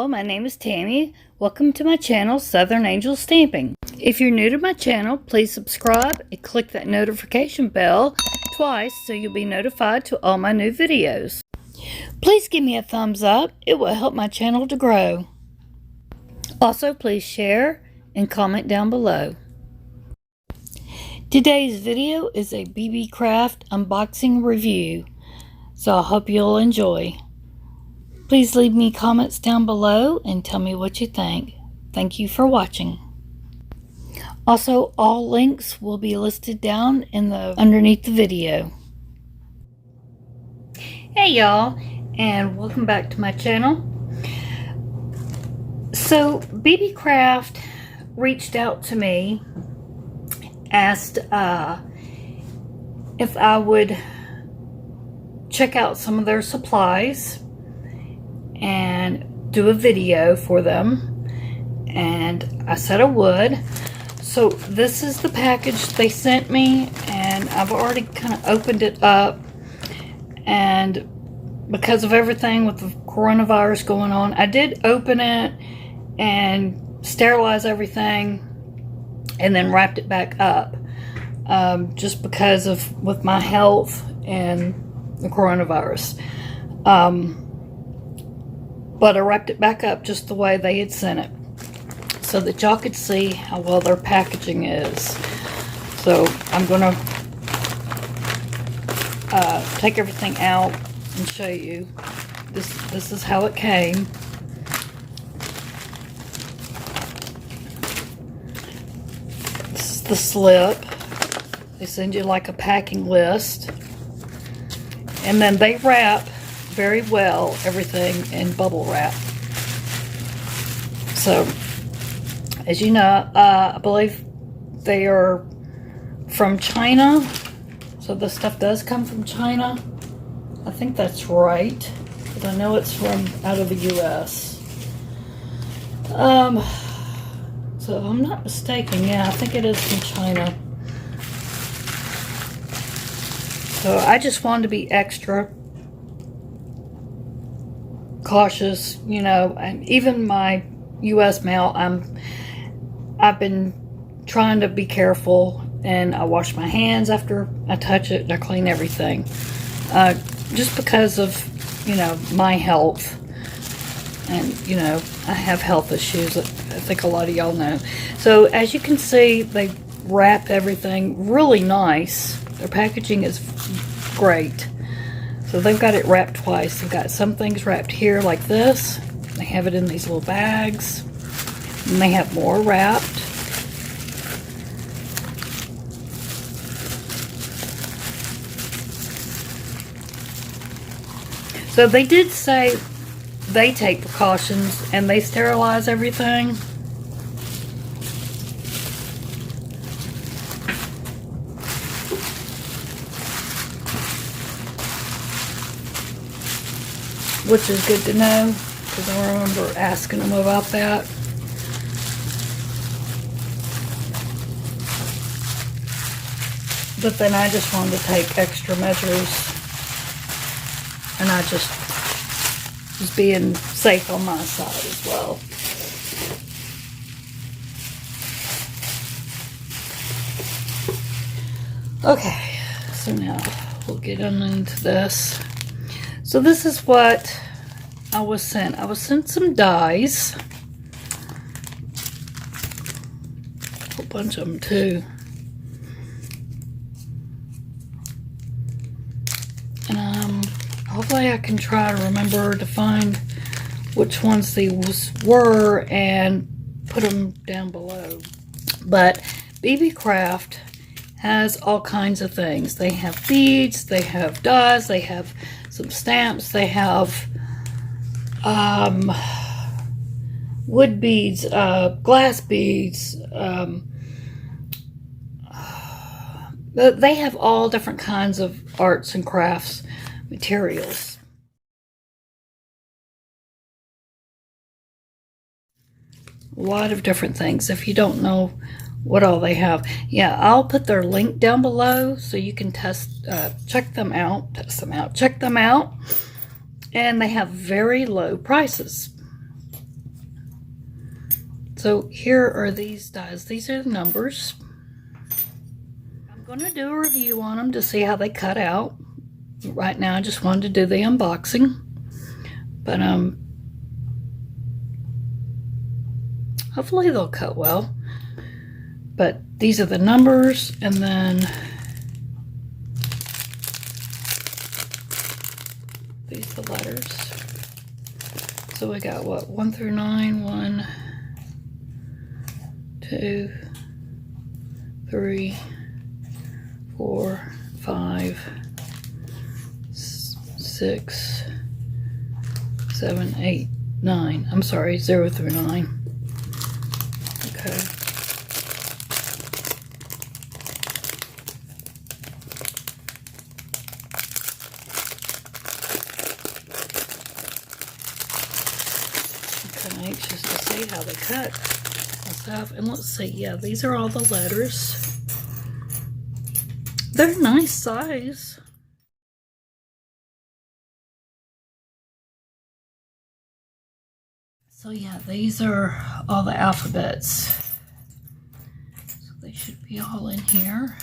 y'all, my name is Tammy. Welcome to my channel, Southern Angel Stamping. If you're new to my channel, please subscribe and click that notification bell twice so you'll be notified to all my new videos. Please give me a thumbs up, it will help my channel to grow. Also, please share and comment down below. Today's video is a Beebeecraft unboxing review, so I hope you'll enjoy. Please leave me comments down below and tell me what you think. Thank you for watching. Also, all links will be listed down in underneath the video. Hey y'all, and welcome back to my channel. So Beebeecraft reached out to me, asked if I would check out some of their supplies and do a video for them, and I said I would. So this is the package they sent me, and I've already kind of opened it up, and because of everything with the coronavirus going on, I did open it and sterilize everything and then wrapped it back up, just because of with my health and the coronavirus. But I wrapped it back up just the way they had sent it, so that y'all could see how well their packaging is. So I'm gonna take everything out and show you. This is how it came. This is the slip. They send you like a packing list, and then they wrap very well everything in bubble wrap. So as you know, I believe they are from China, so the stuff does come from China. I think that's right, but I know it's from out of the US. So if I'm not mistaken, yeah, I think it is from China. So I just wanted to be extra cautious, you know, and even my US mail, I've been trying to be careful, and I wash my hands after I touch it, and I clean everything, just because of, you know, my health, and you know, I have health issues that I think a lot of y'all know. So as you can see, they wrap everything really nice. Their packaging is great. So they've got it wrapped twice. They've got some things wrapped here like this. They have it in these little bags. And they have more wrapped. So they did say they take precautions and they sterilize everything. Which is good to know, because I remember asking them about that. But then I just wanted to take extra measures, and I just was being safe on my side as well. Okay, so now we'll get into this. So this is what I was sent. I was sent some dies. A whole bunch of them too. And hopefully I can try to remember to find which ones these were and put them down below. But Beebeecraft has all kinds of things. They have beads, they have dies, they have some stamps, they have wood beads, glass beads, they have all different kinds of arts and crafts materials. A lot of different things. If you don't know what all they have, yeah, I'll put their link down below so you can check them out, check them out. And they have very low prices. So here are these dies. These are the numbers. I'm going to do a review on them to see how they cut out. Right now I just wanted to do the unboxing. But hopefully they'll cut well. But these are the numbers, and then these are the letters. So we got what, 1 through 9, 1, 2, 3, 4, 5, 6, 7, 8, 9. I'm sorry, 0 through 9. Okay. I'm kind of anxious to see how they cut and stuff. And let's see, yeah, these are all the letters. They're nice size. So yeah, these are all the alphabets. So they should be all in here.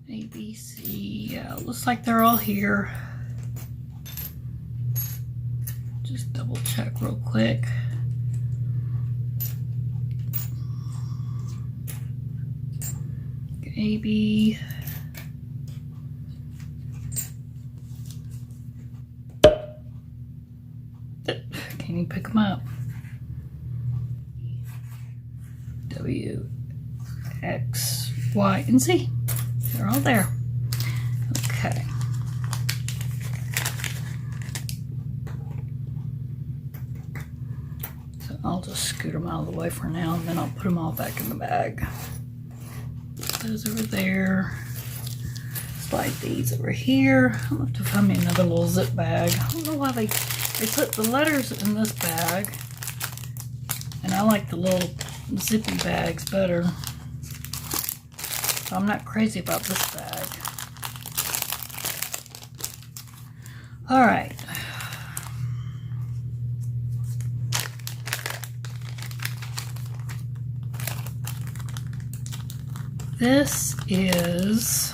A, B, C, yeah, looks like they're all here. Just double check real quick. A, B. Can't even pick them up. W, X, Y, and Z. They're all there. Okay. So I'll just scoot them out of the way for now, and then I'll put them all back in the bag. Those over there. Slide these over here. I'll have to find me another little zip bag. I don't know why they put the letters in this bag, and I like the little zippy bags better. So I'm not crazy about this bag. All right. This is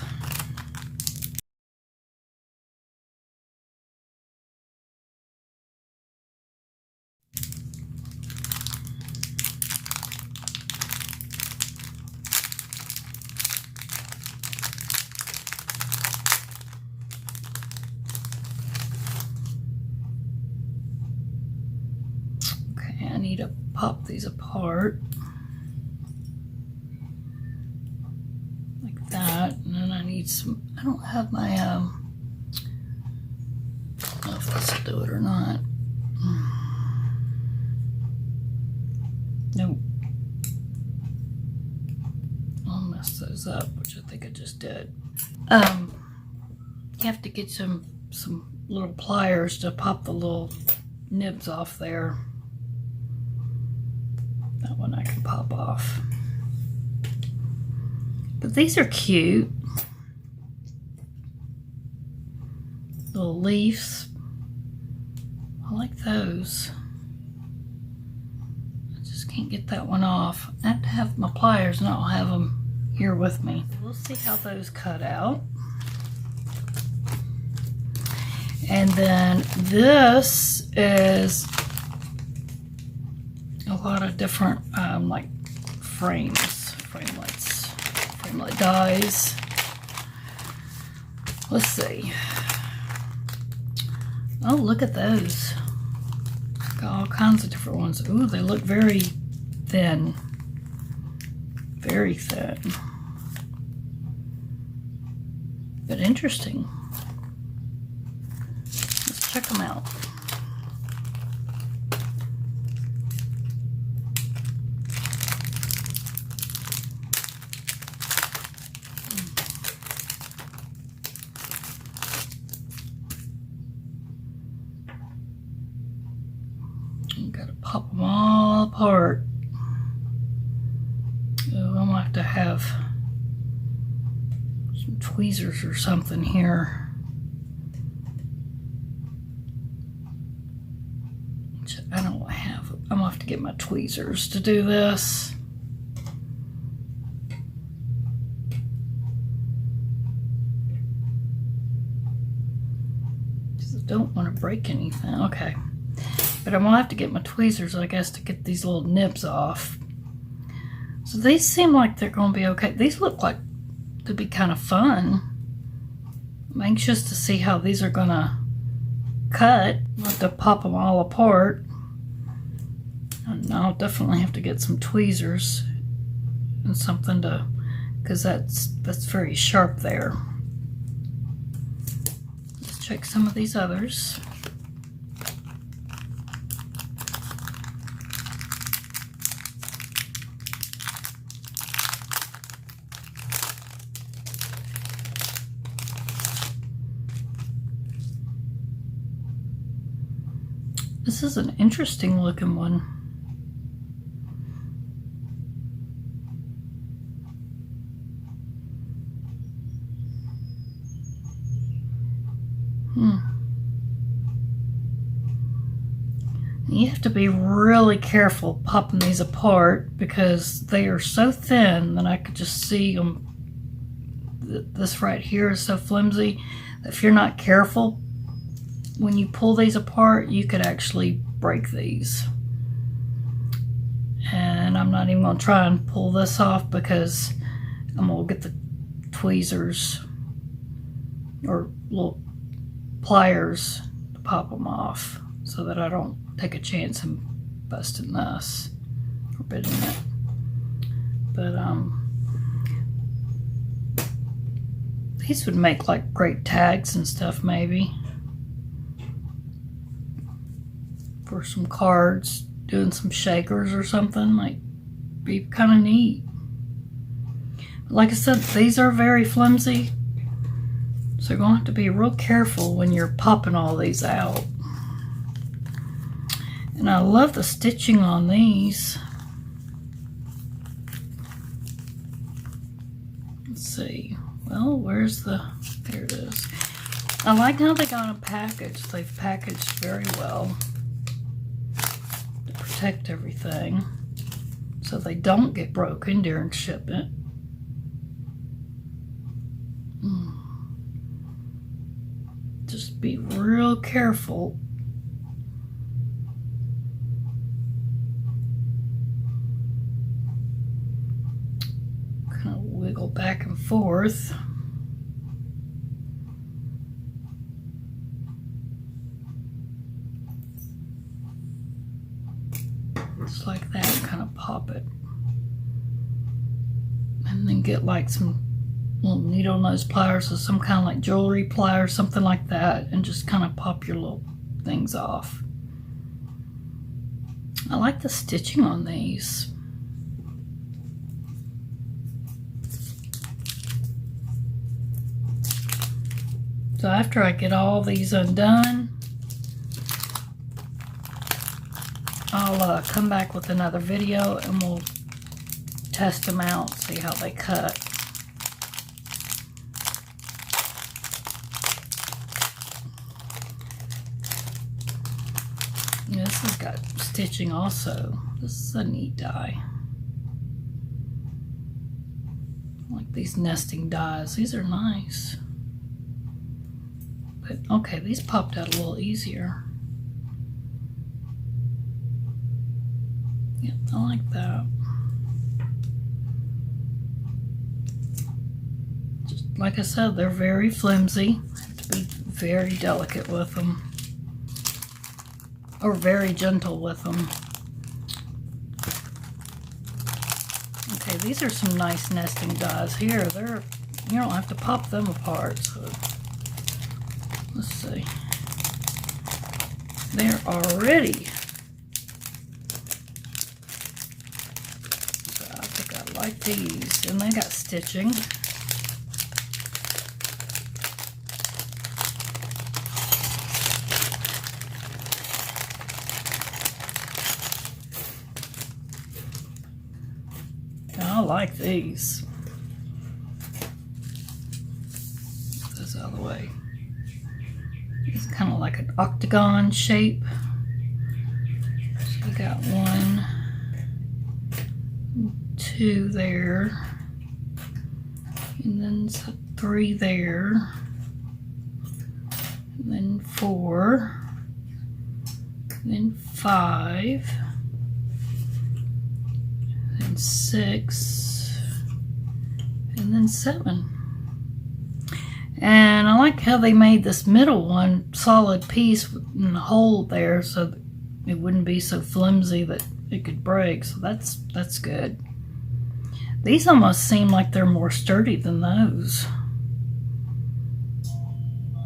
okay, I need to pop these apart. That, and then I need some, I don't have my I don't know if this will do it or not. Nope. I'll mess those up, which I think I just did. You have to get some little pliers to pop the little nibs off there. That one I can pop off. But these are cute. Little leaves. I like those. I just can't get that one off. I have to have my pliers, and I'll have them here with me. We'll see how those cut out. And then this is a lot of different like framelite dies. Let's see. Oh, look at those. Got all kinds of different ones. Ooh, they look very thin. Very thin. But interesting. Let's check them out. Gotta pop them all apart. So I'm gonna have to have some tweezers or something here. Which I don't have. I'm gonna have to get my tweezers to do this. Don't want to break anything. Okay, but I'm gonna have to get my tweezers, I guess, to get these little nibs off. So these seem like they're gonna be okay. These look like to be kind of fun. I'm anxious to see how these are gonna cut. I'll have to pop them all apart, and I'll definitely have to get some tweezers and something to, because that's very sharp there. Check some of these others. This is an interesting looking one. You have to be really careful popping these apart because they are so thin that I could just see them. This right here is so flimsy that if you're not careful, when you pull these apart, you could actually break these. And I'm not even going to try and pull this off because I'm going to get the tweezers or little pliers to pop them off so that I don't take a chance in busting this or biting it. But these would make like great tags and stuff, maybe for some cards, doing some shakers or something. Might be kind of neat. Like I said, these are very flimsy, so you're going to have to be real careful when you're popping all these out. And I love the stitching on these. Let's see. Well, where's the... There it is. I like how they got them packaged. They've packaged very well to protect everything so they don't get broken during shipment. Just be real careful. Kind of wiggle back and forth. Just like that, kind of pop it. And then get like some little needle nose pliers or some kind of like jewelry pliers, something like that, and just kind of pop your little things off. I like the stitching on these. So after I get all these undone, I'll come back with another video and we'll test them out, see how they cut. Yeah, this has got stitching also. This is a neat die. I like these nesting dies. These are nice. But okay, these popped out a little easier. Yeah, I like that. Just like I said, they're very flimsy. I have to be very delicate with them. Or very gentle with them. Okay, these are some nice nesting dies here. They're, you don't have to pop them apart. So let's see. They're already. So I think I like these, and they got stitching. I like these. Get those out of the way. It's kind of like an octagon shape. So we got 1, 2 there, and then 3 there, and then 4, and then 5, and 6, and then 7. And I like how they made this middle one solid piece in the hole there, so that it wouldn't be so flimsy that it could break. So that's good. These almost seem like they're more sturdy than those.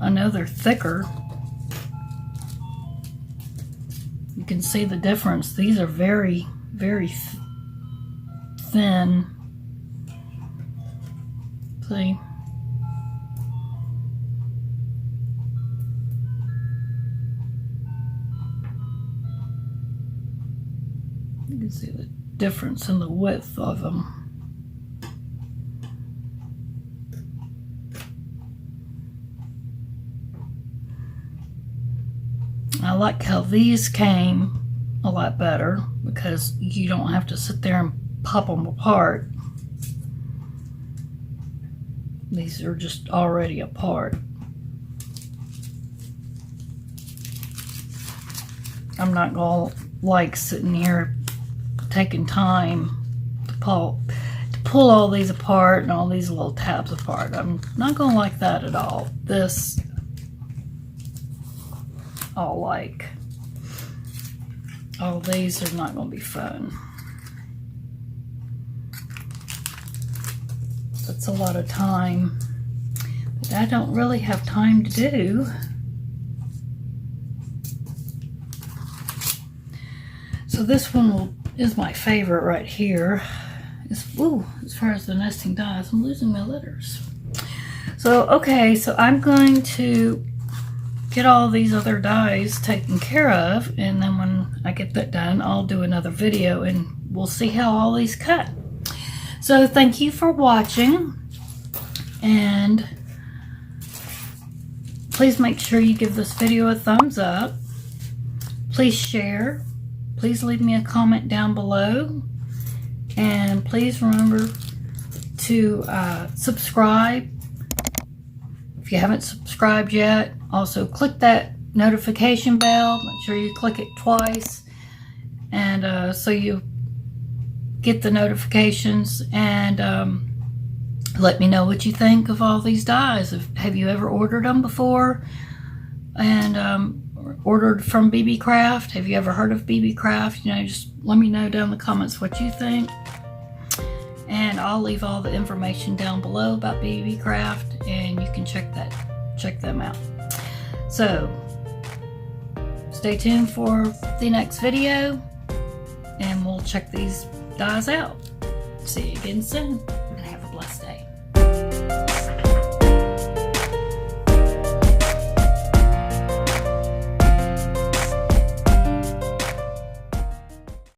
I know they're thicker. You can see the difference. These are very, very thin. See? You can see the difference in the width of them. I like how these came a lot better because you don't have to sit there and pop them apart. These are just already apart. I'm not gonna like sitting here taking time to pull all these apart and all these little tabs apart. I'm not gonna like that at all. This I'll like. All these are not gonna be fun. That's a lot of time that I don't really have time to do. So this one is my favorite right here. As far as the nesting dies, I'm losing my letters. So, okay, so I'm going to get all these other dies taken care of, and then when I get that done, I'll do another video and we'll see how all these cut. So thank you for watching, and please make sure you give this video a thumbs up. Please share. Please leave me a comment down below, and please remember to subscribe if you haven't subscribed yet. Also click that notification bell. Make sure you click it twice, and so you get the notifications, and let me know what you think of all these dies. Have you ever ordered them before and ordered from Beebeecraft? Have you ever heard of Beebeecraft? You know, just let me know down in the comments what you think, and I'll leave all the information down below about Beebeecraft, and you can check them out. So stay tuned for the next video, and we'll check these dies out. See you again soon.